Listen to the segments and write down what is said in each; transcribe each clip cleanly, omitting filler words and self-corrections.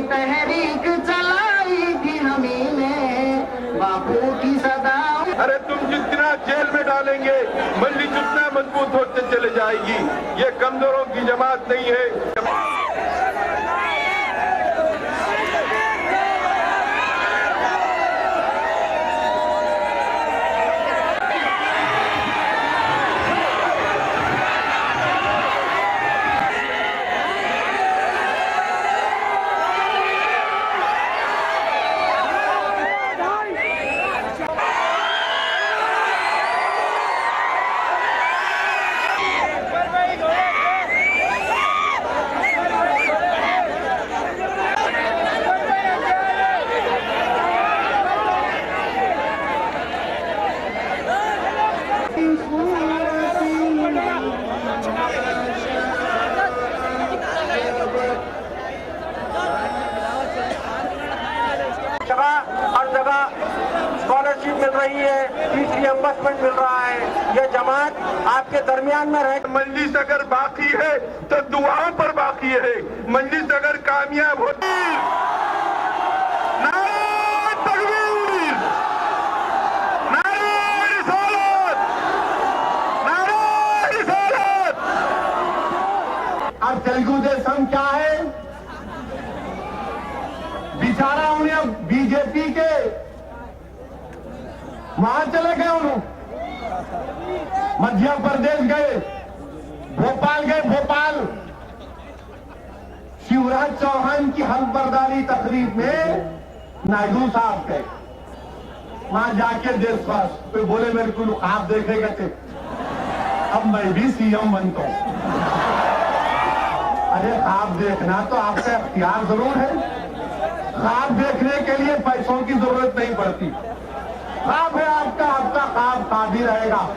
तहरीक चलाई थी हमी ने, बापू की सदा। अरे तुम जितना जेल में डालेंगे मंडी जितना मजबूत होते चले जाएगी। ये कमजोरों की जमात नहीं है। हर जगह स्कॉलरशिप मिल रही है, फीस रिएम्बर्समेंट मिल रहा है। ये जमात आपके दरमियान में रहे। मजलिस अगर बाकी है तो दुआओं पर बाकी है। मजलिस अगर कामयाब होती, नारे तकबीर, नारे रिसालत, नारे रिसालत। अब तेलुगु देशम क्या है? बेचारा उन्हें बीजेपी के वहां चले गए, उन्होंने मध्य प्रदेश गए, भोपाल गए। भोपाल शिवराज चौहान की हलबरदारी तकरीब में नायडू साहब गए। वहां जाके देशवास तो बोले मेरे को आप देखेगा थे, अब मैं भी सीएम बनता हूं। अरे आप देखना तो आपका अख्तियार जरूर है। ख्वाब देखने के लिए पैसों की जरूरत नहीं पड़ती। ख्वाब है आपका, आपका ख्वाब काबी रहेगा।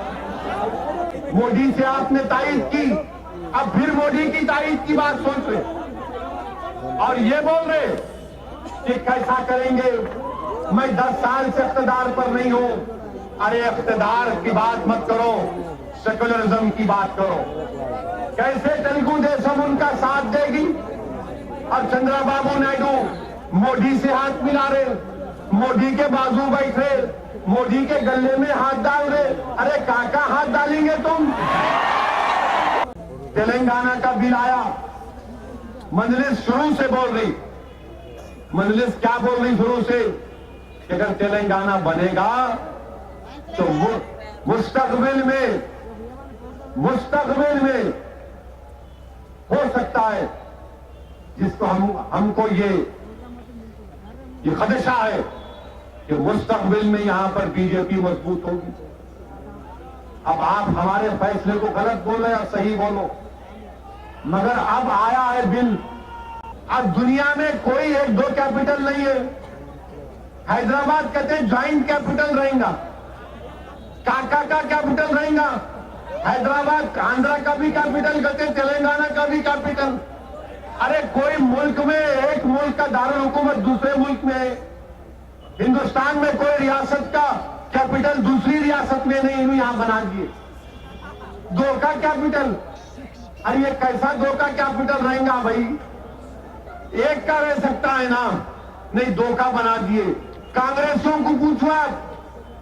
मोदी से आपने तारीफ की, अब फिर मोदी की तारीफ की बात सोच रहे और ये बोल रहे कि कैसा करेंगे, मैं 10 साल से इख्तिदार पर नहीं हूं। अरे इख्तिदार की बात मत करो, सेकुलरिज्म की बात करो। कैसे तेलुगु देशम उनका साथ देगी और चंद्रबाबू नायडू मोदी से हाथ मिला रहे, मोदी के बाजू बैठे, मोदी के गले में हाथ डाल रहे। अरे काका हाथ डालेंगे तुम? तेलंगाना का बिल आया, मजलिस शुरू से बोल रही, मजलिस क्या बोल रही शुरू से कि अगर तेलंगाना बनेगा तो मुस्तकबिल में हो सकता है, जिसको हमको ये खदशा है कि मुस्तकबिल में यहां पर बीजेपी मजबूत होगी। अब आप हमारे फैसले को गलत बोल रहे हैं, सही बोलो, मगर अब आया है बिल। अब दुनिया में कोई 1-2 कैपिटल नहीं है। हैदराबाद कहते हैं ज्वाइंट कैपिटल रहेगा, काका का कैपिटल रहेगा। हैदराबाद आंध्रा का भी कैपिटल कहते हैं, तेलंगाना का भी कैपिटल। अरे कोई मुल्क में एक मुल्क का दारुल हुकूमत दूसरे मुल्क में है। हिंदुस्तान में कोई रियासत का कैपिटल दूसरी रियासत में नहीं, यहां बना दिए 2 का कैपिटल। अरे ये कैसा 2 का कैपिटल रहेगा भाई? 1 का रह सकता है ना, नहीं 2 का बना दिए। कांग्रेसियों को पूछा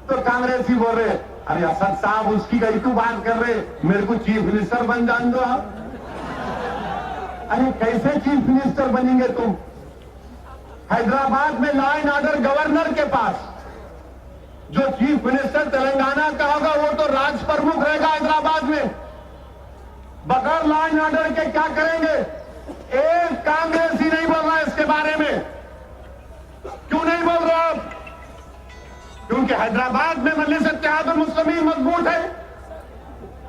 तो कांग्रेसी बोल रहे अरे असद साहब उसकी गई क्यों बात कर रहे, मेरे को चीफ मिनिस्टर बन जान दो आप। अरे कैसे चीफ मिनिस्टर बनेंगे तुम? हैदराबाद में लॉ एंड ऑर्डर गवर्नर के पास, जो चीफ मिनिस्टर तेलंगाना का होगा वो तो राज प्रमुख रहेगा हैदराबाद में। बगैर लॉ एंड ऑर्डर के क्या करेंगे? एक कांग्रेसी नहीं बोल रहा इसके बारे में। क्यों नहीं बोल रहे आप? क्योंकि हैदराबाद में मजलिस इत्तेहादुल मुस्लिमीन मजबूत है।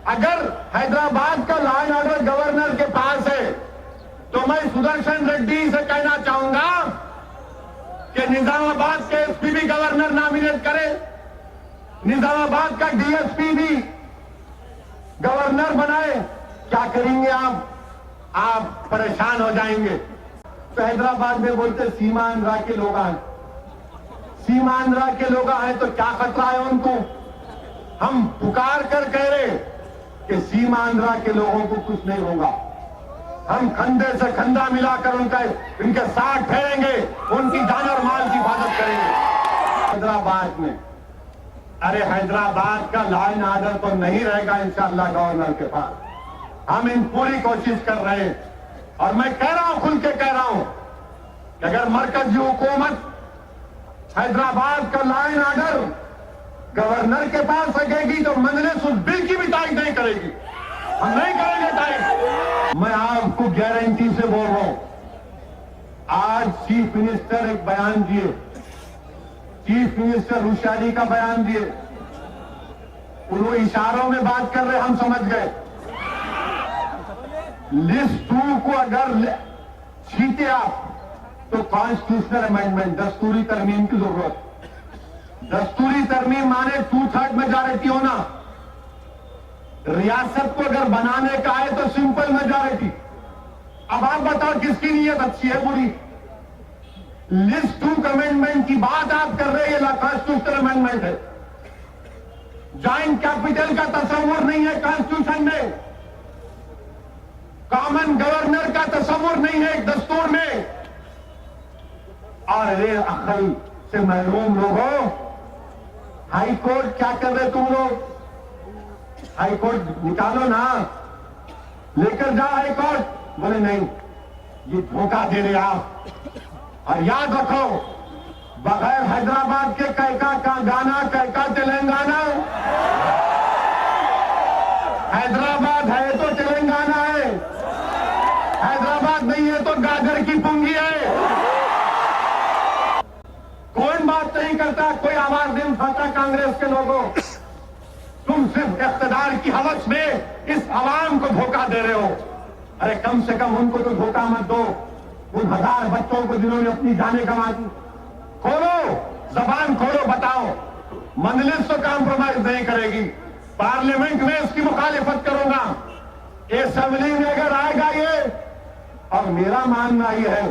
अगर हैदराबाद का लॉ एंड ऑर्डर गवर्नर के पास है तो मैं सुदर्शन रेड्डी से कहना चाहूंगा कि निजामाबाद के एसपी भी गवर्नर नॉमिनेट करे, निजामाबाद का डीएसपी भी गवर्नर बनाए। क्या करेंगे आप परेशान हो जाएंगे। तो हैदराबाद में बोलते सीमांध्रा के लोग हैं, सीमांध्रा के लोग हैं तो क्या खतरा है उनको? हम पुकार कर कह रहे कि सीमांध्रा के लोगों को कुछ नहीं होगा। हम कंधे से कंधा मिलाकर इनके साथ ठहरेंगे, उनकी जान और माल की हिफाजत करेंगे। हैदराबाद में, अरे हैदराबाद का लॉ एंड ऑर्डर तो नहीं रहेगा इंशाअल्लाह गवर्नर के पास। हम इन पूरी कोशिश कर रहे हैं और मैं कह रहा हूं, खुल के कह रहा हूं कि अगर मरकजी हुकूमत हैदराबाद का लॉ एंड ऑर्डर गवर्नर के पास रखेगी तो मजलिस उस बिल की भी तारीफ नहीं करेगी। हम नहीं करेंगे तारीफ। मैं आपको गारंटी से बोल रहा हूं, आज चीफ मिनिस्टर एक बयान दिए, चीफ मिनिस्टर होशियारी का बयान दिए, उन्होंने इशारों में बात कर रहे, हम समझ गए। लिस्ट 2 को अगर छीटे आप तो कॉन्स्टिट्यूशनल अमेंडमेंट, दस्तूरी तरमीम की जरूरत। दस्तूरी तरमीम माने 2/3 मेजॉरिटी होना। रियासत को अगर बनाने का है तो सिंपल मेजॉरिटी। अब आप बताओ किसकी नीयत अच्छी है, बुरी? लिस्ट 2 अमेंडमेंट की बात आप कर रहे हैं, कॉन्स्टिट्यूशनल अमेंडमेंट है। जॉइंट कैपिटल का तस्वुर नहीं है कॉन्स्टिट्यूशन में, कॉमन गवर्नर का तस्वुर नहीं है दस्तूर में। और रे अकल से महरूम लोगों, हाई कोर्ट क्या कर रहे तुम लोग? हाई कोर्ट निकालो ना, लेकर जाओ हाई कोर्ट। बोले नहीं, ये धोखा दे रहे आप। और याद रखो, बगैर हैदराबाद के कैका का गाना, कैका तेलंगाना। हैदराबाद है तो तेलंगाना है, हैदराबाद नहीं है तो गाजर की पुंगी है। कोई बात नहीं करता, कोई आवाज नहीं उठाता कांग्रेस के लोगों। तुम सिर्फ इख्तिदार की हवस में इस आवाम को धोखा दे रहे हो। अरे कम से कम उनको तो धोखा मत दो, उन 1000 बच्चों को जिन्होंने अपनी जाने कमा दी। खोलो जबान, खोलो, बताओ। मजलिस तो कॉम्प्रोमाइज नहीं करेगी, पार्लियामेंट में इसकी मुखालिफत करूंगा, असेंबली में अगर आएगा ये। और मेरा मानना यह है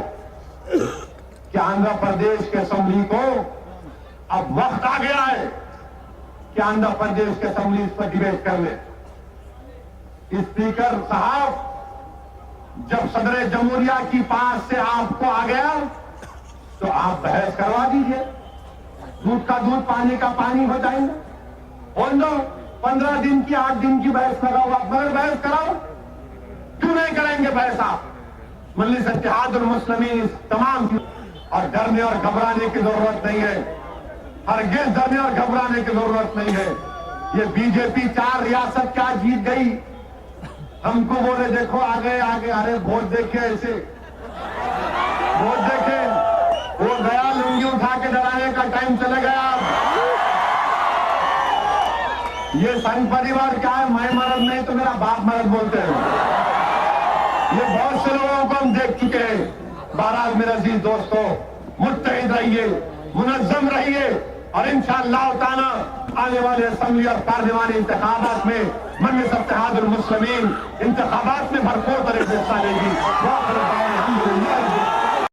कि आंध्र प्रदेश के असेंबली को अब वक्त आ गया है कि आंध्र प्रदेश के असेंबली इस पर डिबेट कर ले। स्पीकर साहब, जब सदर जमहूरिया की पास से आपको आ गया तो आप बहस करवा दीजिए। दूध का दूध, पानी का पानी हो जाएंगे। बोल दो 15 दिन की, 8 दिन की बहस कराओ, आप मगर बहस कराओ। क्यों नहीं करेंगे बहस आप? मजलिस इत्तेहादुल मुस्लिमीन तमाम की। और डरने और घबराने की जरूरत नहीं है, हरगिज़ डरने और घबराने की जरूरत नहीं है। ये बीजेपी 4 रियासत क्या जीत गई, हमको बोले देखो आगे आगे। अरे वोट देखे, ऐसे वोट देखे, वो गया, लुंगी उठा के डराने का टाइम चले गया। ये संघ परिवार क्या है? मैं मर्द नहीं तो मेरा बाप मर्द बोलते हैं। ये बहुत से लोगों को हम देख चुके हैं। बहरहाल मेरे अजीज दोस्तों, मुत्तहिद रहिए, मुनज़्ज़म रहिए और इंशाअल्लाह ताला आने वाले असेंबली और पार्लिमानी इंतखाबात में मजलिस इत्तेहादुल मुस्लिमीन इंतखाबात में भरपूर तरीके से हिस्सा लेगी।